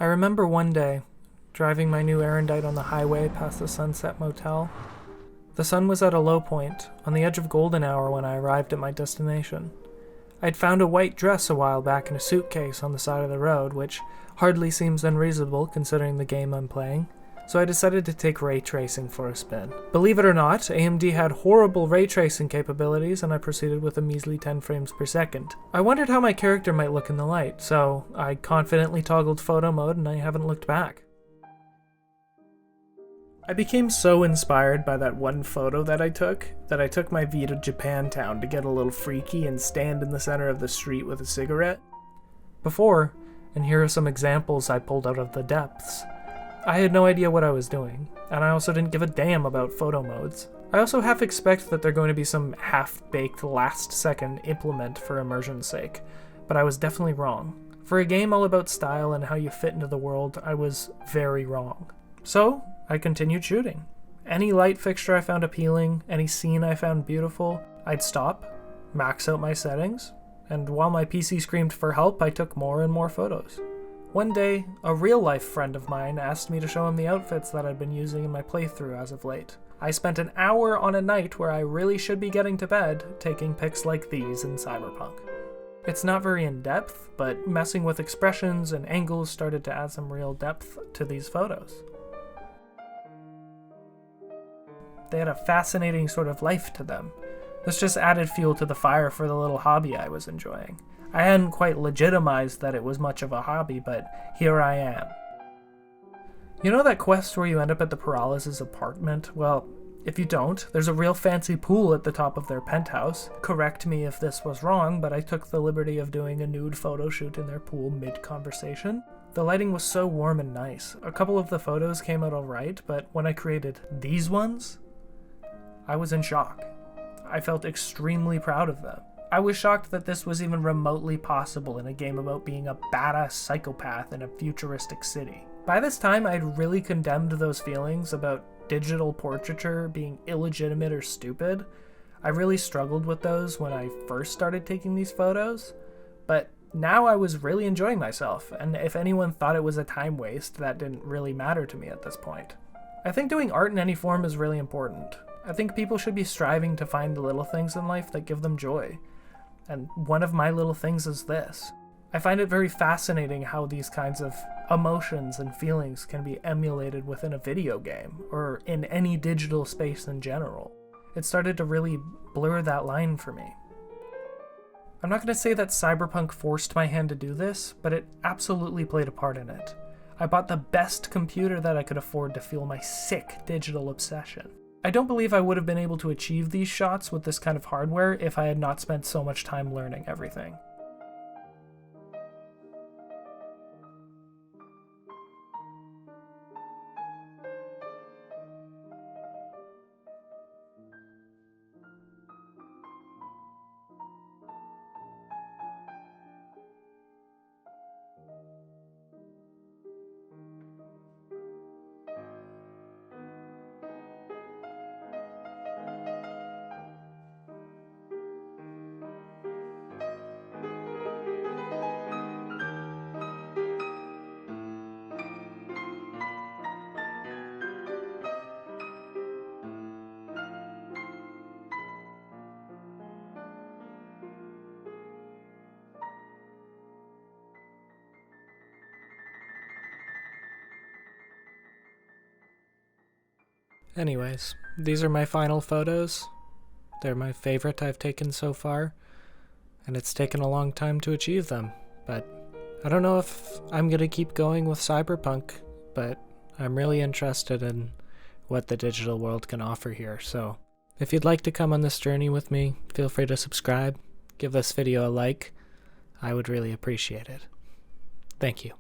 I remember one day, driving my new Erendite on the highway past the Sunset Motel. The sun was at a low point, on the edge of golden hour when I arrived at my destination. I'd found a white dress a while back in a suitcase on the side of the road, which hardly seems unreasonable considering the game I'm playing, so I decided to take ray tracing for a spin. Believe it or not, AMD had horrible ray tracing capabilities, and I proceeded with a measly 10 frames per second. I wondered how my character might look in the light, so I confidently toggled photo mode and I haven't looked back. I became so inspired by that one photo that I took my V to Japantown to get a little freaky and stand in the center of the street with a cigarette. Before, and here are some examples I pulled out of the depths, I had no idea what I was doing, and I also didn't give a damn about photo modes. I also half expect that they're going to be some half-baked last-second implement for immersion's sake, but I was definitely wrong. For a game all about style and how you fit into the world, I was very wrong. So, I continued shooting. Any light fixture I found appealing, any scene I found beautiful, I'd stop, max out my settings, and while my PC screamed for help, I took more and more photos. One day, a real-life friend of mine asked me to show him the outfits that I'd been using in my playthrough as of late. I spent an hour on a night where I really should be getting to bed, taking pics like these in Cyberpunk. It's not very in-depth, but messing with expressions and angles started to add some real depth to these photos. They had a fascinating sort of life to them. This just added fuel to the fire for the little hobby I was enjoying. I hadn't quite legitimized that it was much of a hobby, but here I am. You know that quest where you end up at the Perales' apartment? Well, if you don't, there's a real fancy pool at the top of their penthouse. Correct me if this was wrong, but I took the liberty of doing a nude photo shoot in their pool mid-conversation. The lighting was so warm and nice. A couple of the photos came out alright, but when I created these ones, I was in shock. I felt extremely proud of them. I was shocked that this was even remotely possible in a game about being a badass psychopath in a futuristic city. By this time, I'd really condemned those feelings about digital portraiture being illegitimate or stupid. I really struggled with those when I first started taking these photos, but now I was really enjoying myself, and if anyone thought it was a time waste, that didn't really matter to me at this point. I think doing art in any form is really important. I think people should be striving to find the little things in life that give them joy. And one of my little things is this. I find it very fascinating how these kinds of emotions and feelings can be emulated within a video game, or in any digital space in general. It started to really blur that line for me. I'm not going to say that Cyberpunk forced my hand to do this, but it absolutely played a part in it. I bought the best computer that I could afford to fuel my sick digital obsession. I don't believe I would have been able to achieve these shots with this kind of hardware if I had not spent so much time learning everything. Anyways, these are my final photos. They're my favorite I've taken so far, and it's taken a long time to achieve them, but I don't know if I'm gonna keep going with Cyberpunk, but I'm really interested in what the digital world can offer here, so if you'd like to come on this journey with me, feel free to subscribe, give this video a like. I would really appreciate it. Thank you.